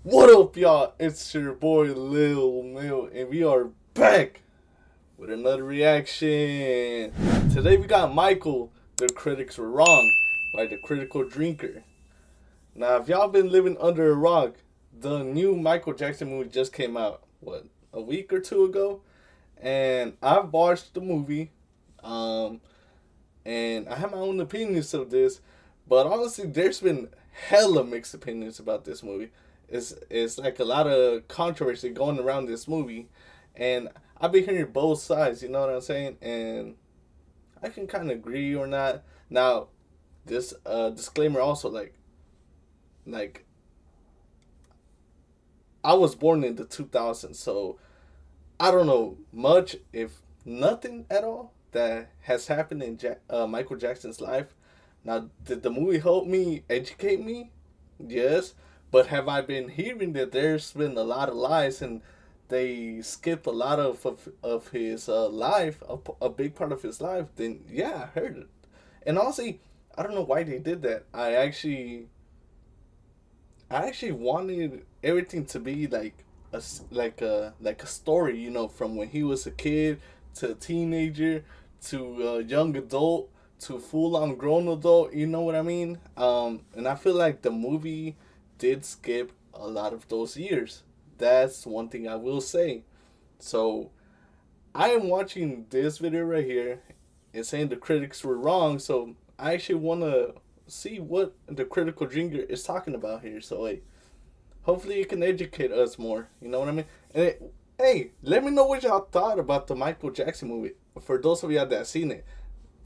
What up, y'all? It's your boy Lil Mill, and we are back with another reaction. Today we got Michael, The Critics Were Wrong, by The Critical Drinker. Now, if y'all been living under a rock, the new Michael Jackson movie just came out, what, a week or two ago? And I've watched the movie, um, and I have my own opinions of this, but honestly, there's been hella mixed opinions about this movie. It's like a lot of controversy going around this movie, and I've been hearing both sides. You know what I'm saying? And I can kind of agree or not. Now, this disclaimer also, like I was born in the 2000s, so I don't know much, if nothing at all, that has happened in Michael Jackson's life. Now, did the movie help me, educate me? Yes. But have I been hearing that there's been a lot of lies and they skipped a lot of his life, a big part of his life? Then, yeah, I heard it. And honestly, I don't know why they did that. I actually wanted everything to be like a story, from when he was a kid to a teenager to a young adult to full on grown adult. You know what I mean? And I feel like the movie did skip a lot of those years. That's one thing I will say. So I am watching this video right here and saying the critics were wrong. So I actually want to see what the critical drinker is talking about here. So like, hopefully it can educate us more. You know what I mean? And hey, let me know what y'all thought about the Michael Jackson movie. For those of y'all that seen it,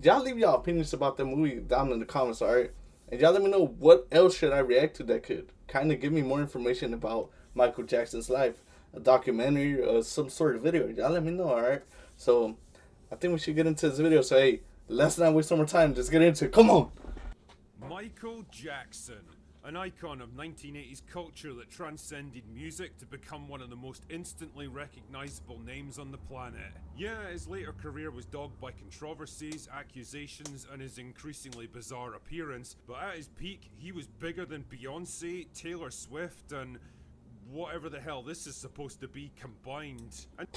y'all leave y'all opinions about the movie down in the comments, alright? And y'all let me know what else should I react to that could kind of give me more information about Michael Jackson's life, a documentary or some sort of video. Y'all let me know, alright? So I think we should get into this video. So hey, let's not waste some more time. Just get into it. Come on. Michael Jackson, an icon of 1980s culture that transcended music to become one of the most instantly recognizable names on the planet. Yeah, his later career was dogged by controversies, accusations, and his increasingly bizarre appearance, but at his peak, he was bigger than Beyonce, Taylor Swift, and whatever the hell this is supposed to be combined. And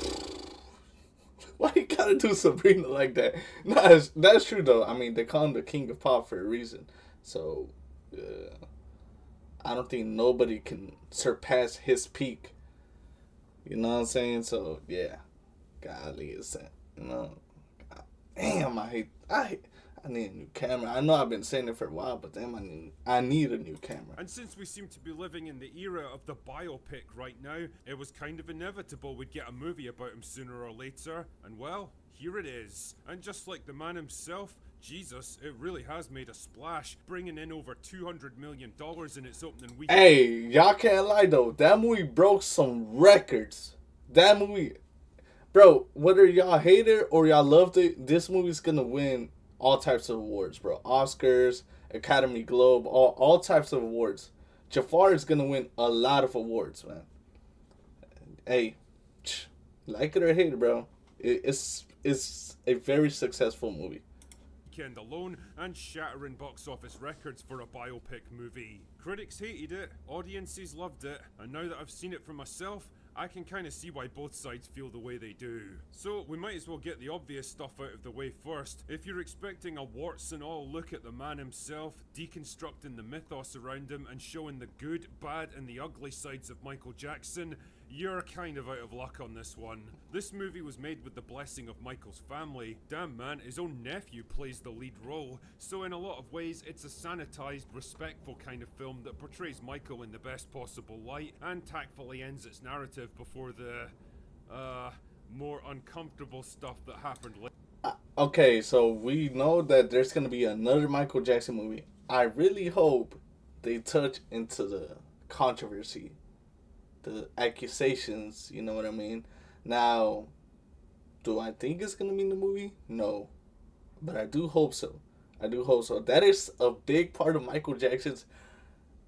Why you gotta do Sabrina like that? Nah, that's true though. I mean, they call him the king of pop for a reason. So, I don't think nobody can surpass his peak. You know what I'm saying? So yeah, golly, is that, you know? God, damn, I need a new camera. I know I've been saying it for a while, but damn, I need a new camera. And since we seem to be living in the era of the biopic right now, it was kind of inevitable we'd get a movie about him sooner or later. And well, here it is. And just like the man himself, Jesus, it really has made a splash, bringing in over $200 million in its opening week. Hey, y'all can't lie though. That movie broke some records. That movie, bro, whether y'all hate it or y'all loved it, this movie's gonna win all types of awards, bro. Oscars, Academy Globe, all types of awards. Jafar is gonna win a lot of awards, man. Hey, like it or hate it, bro. It's a very successful movie. Weekend alone and shattering box office records for a biopic movie. Critics hated it, audiences loved it, and now that I've seen it for myself, I can kind of see why both sides feel the way they do. So we might as well get the obvious stuff out of the way first. If you're expecting a warts and all look at the man himself, deconstructing the mythos around him and showing the good, bad and the ugly sides of Michael Jackson, you're kind of out of luck on this one. This movie was made with the blessing of Michael's family. Damn man, his own nephew plays the lead role, so in a lot of ways it's a sanitized, respectful kind of film that portrays Michael in the best possible light and tactfully ends its narrative before the, more uncomfortable stuff that happened later. Okay, so we know that there's gonna be another Michael Jackson movie. I really hope they touch into the controversy, the accusations. You know what I mean? Now, do I think it's gonna be in the movie? No, but I do hope so. I do hope so. That is a big part of Michael Jackson's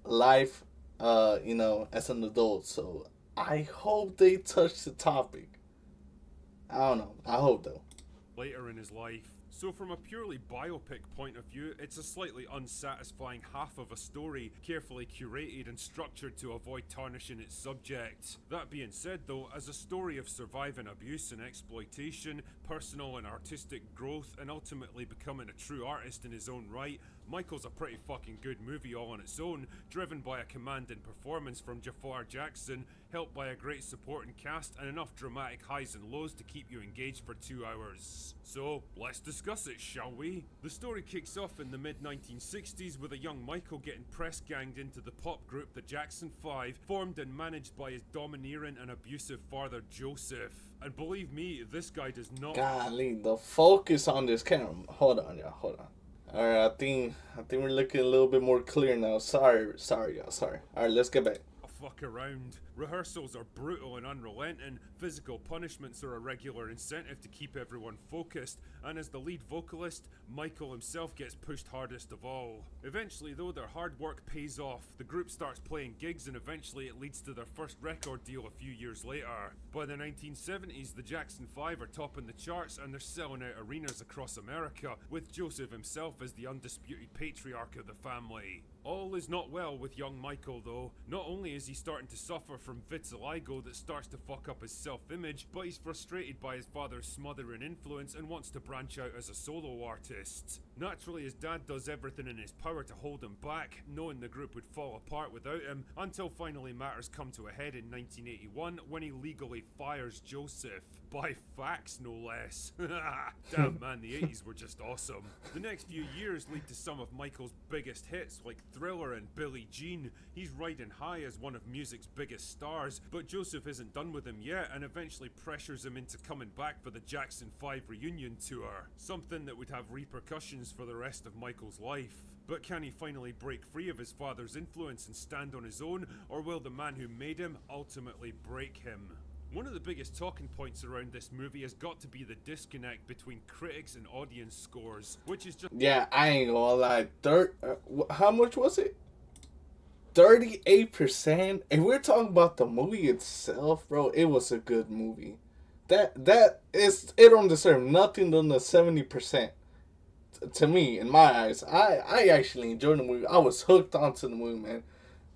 life, as an adult. So I hope they touch the topic. I don't know. I hope though. Later in his life. So from a purely biopic point of view, it's a slightly unsatisfying half of a story, carefully curated and structured to avoid tarnishing its subject. That being said though, as a story of surviving abuse and exploitation, personal and artistic growth, and ultimately becoming a true artist in his own right, Michael's a pretty fucking good movie all on its own, driven by a commanding performance from Jafar Jackson, helped by a great supporting cast and enough dramatic highs and lows to keep you engaged for 2 hours. So, let's discuss it, shall we? The story kicks off in the mid-1960s with a young Michael getting press-ganged into the pop group the Jackson 5, formed and managed by his domineering and abusive father Joseph. And believe me, this guy does not... Golly, the focus on this camera. Hold on, y'all. Hold on. All right, I think we're looking a little bit more clear now. Sorry, y'all. Sorry. All right, let's get back. Fuck around. Rehearsals are brutal and unrelenting, physical punishments are a regular incentive to keep everyone focused, and as the lead vocalist, Michael himself gets pushed hardest of all. Eventually though, their hard work pays off, the group starts playing gigs and eventually it leads to their first record deal a few years later. By the 1970s, the Jackson 5 are topping the charts and they're selling out arenas across America, with Joseph himself as the undisputed patriarch of the family. All is not well with young Michael though. Not only is he starting to suffer from vitiligo that starts to fuck up his self-image, but he's frustrated by his father's smothering influence and wants to branch out as a solo artist. Naturally, his dad does everything in his power to hold him back, knowing the group would fall apart without him, until finally matters come to a head in 1981 when he legally fires Joseph. By fax, no less. Damn man, the 80s were just awesome. The next few years lead to some of Michael's biggest hits like Thriller and Billie Jean. He's riding high as one of music's biggest stars, but Joseph isn't done with him yet and eventually pressures him into coming back for the Jackson 5 reunion tour, something that would have repercussions for the rest of Michael's life. But can he finally break free of his father's influence and stand on his own, or will the man who made him ultimately break him? One of the biggest talking points around this movie has got to be the disconnect between critics and audience scores, which is just... Yeah, I ain't gonna lie. How much was it? 38%. And we're talking about the movie itself, bro. It was a good movie. It don't deserve nothing than the 70%. To me, in my eyes, I actually enjoyed the movie. I was hooked onto the movie, man.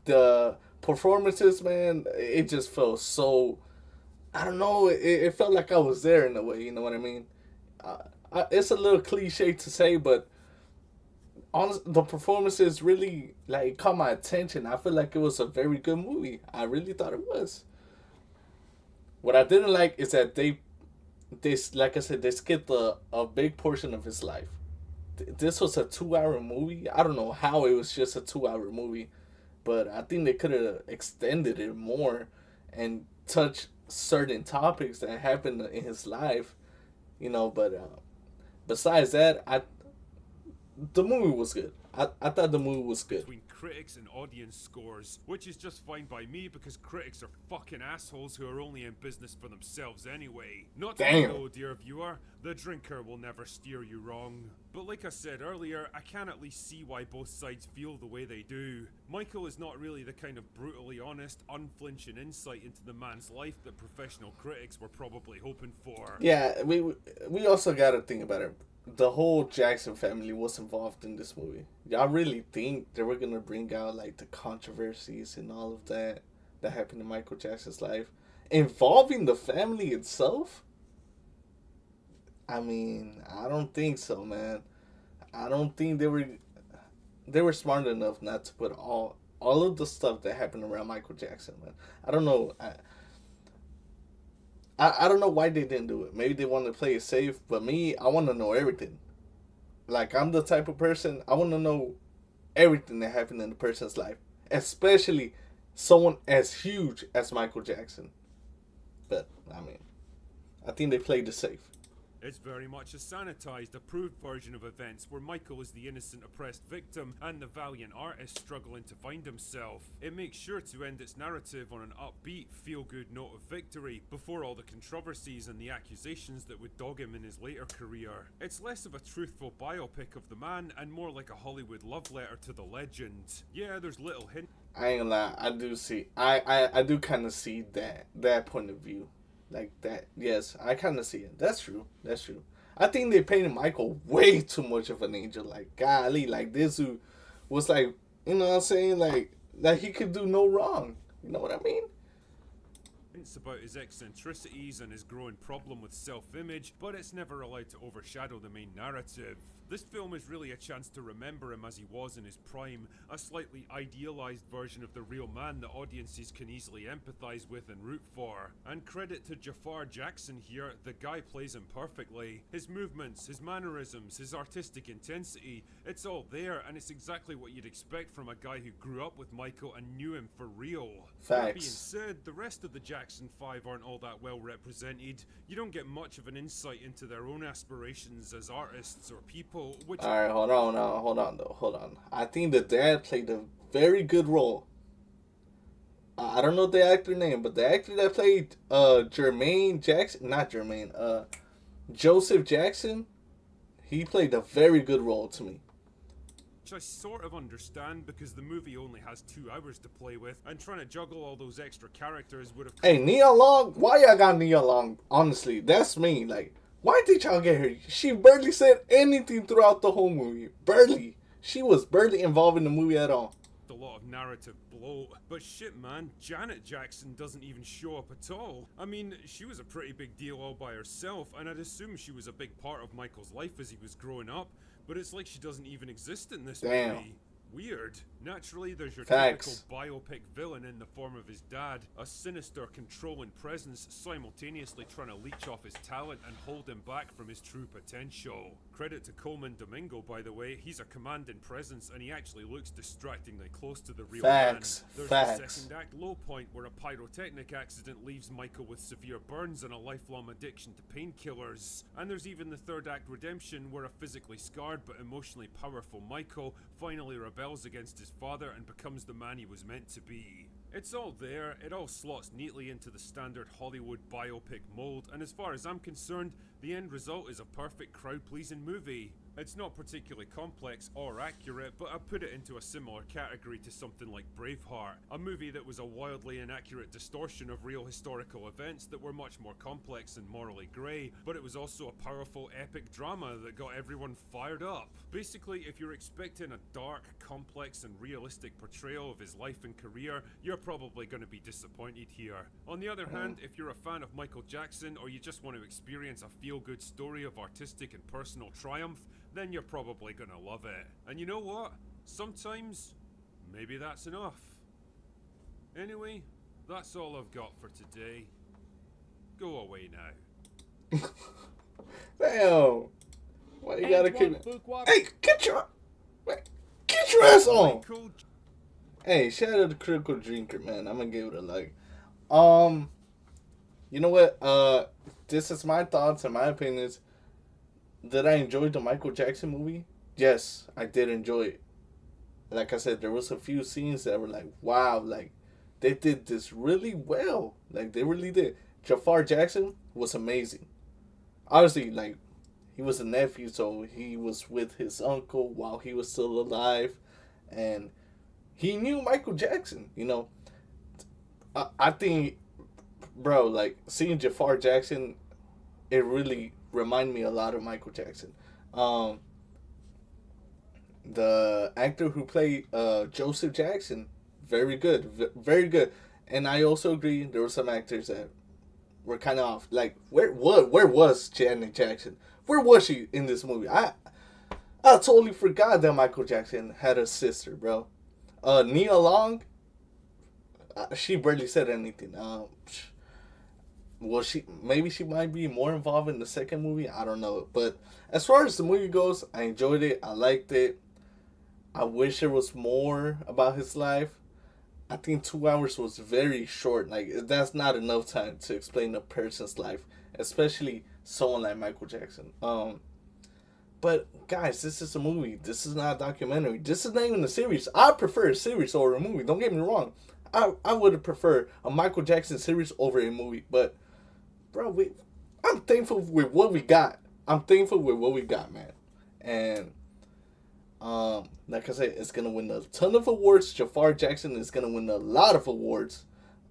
The performances, man, it just felt so... I don't know, it felt like I was there in a way, you know what I mean? It's a little cliche to say, but the performances really like caught my attention. I feel like it was a very good movie. I really thought it was. What I didn't like is that they like I said, they skipped a big portion of his life. This was a 2-hour movie. I don't know how it was just a 2-hour movie, but I think they could have extended it more and touched certain topics that happened in his life, you know. But besides that, the movie was good. I thought the movie was good. Between critics and audience scores, which is just fine by me because critics are fucking assholes who are only in business for themselves anyway. Not to know, dear viewer, the drinker will never steer you wrong. But like I said earlier, I can at least see why both sides feel the way they do. Michael is not really the kind of brutally honest, unflinching insight into the man's life that professional critics were probably hoping for. Yeah, we also gotta think about it. The whole Jackson family was involved in this movie. Y'all really think they were gonna bring out like the controversies and all of that happened in Michael Jackson's life, involving the family itself? I mean, I don't think so, man. I don't think they were smart enough not to put all of the stuff that happened around Michael Jackson, man. I don't know. I don't know why they didn't do it. Maybe they wanted to play it safe, but me, I want to know everything. Like, I'm the type of person, I want to know everything that happened in the person's life. Especially someone as huge as Michael Jackson. But, I mean, I think they played it safe. It's very much a sanitized, approved version of events where Michael is the innocent oppressed victim and the valiant artist struggling to find himself. It makes sure to end its narrative on an upbeat, feel-good note of victory before all the controversies and the accusations that would dog him in his later career. It's less of a truthful biopic of the man and more like a Hollywood love letter to the legend. Yeah, there's little hints. I ain't gonna lie, I do kind of see that point of view. Like that, yes, I kind of see it. That's true. I think they painted Michael way too much of an angel. Like, golly, like this dude was like, you know what I'm saying? Like he could do no wrong. You know what I mean? It's about his eccentricities and his growing problem with self-image, but it's never allowed to overshadow the main narrative. This film is really a chance to remember him as he was in his prime, a slightly idealized version of the real man that audiences can easily empathize with and root for. And credit to Jafar Jackson here, the guy plays him perfectly. His movements, his mannerisms, his artistic intensity, it's all there, and it's exactly what you'd expect from a guy who grew up with Michael and knew him for real. That being Facts. said, the rest of the Jackson 5 aren't all that well represented. You don't get much of an insight into their own aspirations as artists or people, which All right, hold on. I think the dad played a very good role. I don't know the actor name, but the actor that played Jermaine Jackson, not Jermaine, Joseph Jackson, he played a very good role to me. I sort of understand because the movie only has 2 hours to play with, and trying to juggle all those extra characters would have. Hey, Nia Long, why y'all got Nia Long? Honestly, that's me. Like, why did y'all get her? She barely said anything throughout the whole movie. Barely. She was barely involved in the movie at all. A lot of narrative bloat, but shit, man, Janet Jackson doesn't even show up at all. I mean, she was a pretty big deal all by herself, and I'd assume she was a big part of Michael's life as he was growing up, but it's like she doesn't even exist in this Damn. movie. Weird. Naturally, there's your Facts. typical biopic villain in the form of his dad, a sinister, controlling presence simultaneously trying to leech off his talent and hold him back from his true potential. Credit to Coleman Domingo, by the way, he's a commanding presence and he actually looks distractingly close to the real Facts. man. There's Facts. the second act low point where a pyrotechnic accident leaves Michael with severe burns and a lifelong addiction to painkillers. And there's even the third act redemption where a physically scarred but emotionally powerful Michael finally rebels against his father and becomes the man he was meant to be. It's all there, it all slots neatly into the standard Hollywood biopic mold, and as far as I'm concerned, the end result is a perfect crowd-pleasing movie. It's not particularly complex or accurate, but I put it into a similar category to something like Braveheart, a movie that was a wildly inaccurate distortion of real historical events that were much more complex and morally grey, but it was also a powerful epic drama that got everyone fired up. Basically, if you're expecting a dark, complex and realistic portrayal of his life and career, you're probably going to be disappointed here. On the other hand, if you're a fan of Michael Jackson or you just want to experience a feel-good story of artistic and personal triumph, then you're probably gonna love it. And you know what? Sometimes, maybe that's enough. Anyway, that's all I've got for today. Go away now. Damn. Why you gotta keep it? Hey, get your ass on. Michael Hey, shout out to Critical Drinker, man. I'm gonna give it a like. You know what? This is my thoughts and my opinions. Did I enjoy the Michael Jackson movie? Yes, I did enjoy it. Like I said, there was a few scenes that were like, wow, like, they did this really well. Like, they really did. Jafar Jackson was amazing. Obviously, like, he was a nephew, so he was with his uncle while he was still alive. And he knew Michael Jackson, you know. I think, bro, like, seeing Jafar Jackson, it really reminded me a lot of Michael Jackson. The actor who played Joseph Jackson, very good, very good. And I also agree there were some actors that were kind of off. Like, where was Janet Jackson? Where was she in this movie? I totally forgot that Michael Jackson had a sister, bro. Nia Long, she barely said anything. Well, maybe she might be more involved in the second movie. I don't know. But as far as the movie goes, I enjoyed it. I liked it. I wish there was more about his life. I think 2 hours was very short. Like, that's not enough time to explain a person's life, especially someone like Michael Jackson. But guys, this is a movie. This is not a documentary. This is not even a series. I prefer a series over a movie. Don't get me wrong. I would have preferred a Michael Jackson series over a movie. But, bro, I'm thankful with what we got. I'm thankful with what we got, man. And, like I said, it's going to win a ton of awards. Jafar Jackson is going to win a lot of awards.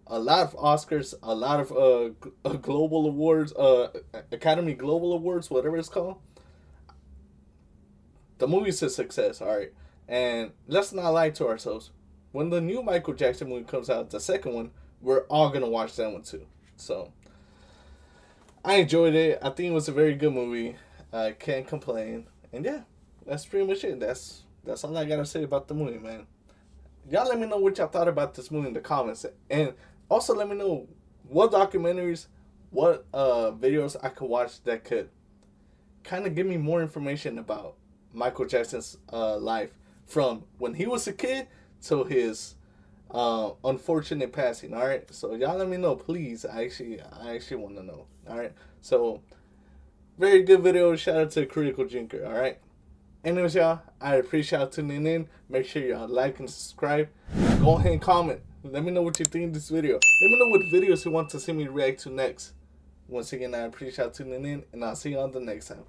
a lot of Oscars, a lot of global awards, Academy Global Awards, whatever it's called. The movie's a success, alright. And let's not lie to ourselves. When the new Michael Jackson movie comes out, the second one, we're all gonna watch that one too. So I enjoyed it. I think it was a very good movie. I can't complain. And yeah, that's pretty much it. That's all I gotta say about the movie, man. Y'all let me know what y'all thought about this movie in the comments. And also let me know what documentaries, what videos I could watch that could kind of give me more information about Michael Jackson's life from when he was a kid to his unfortunate passing. All right, so y'all let me know, please. I actually want to know. All right, so very good video. Shout out to Critical Drinker. All right. Anyways, y'all, I appreciate y'all tuning in. Make sure y'all like and subscribe. Go ahead and comment. Let me know what you think of this video. Let me know what videos you want to see me react to next. Once again, I appreciate y'all tuning in, and I'll see you on the next time.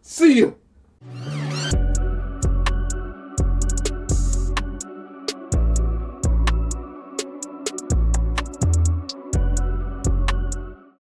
See you!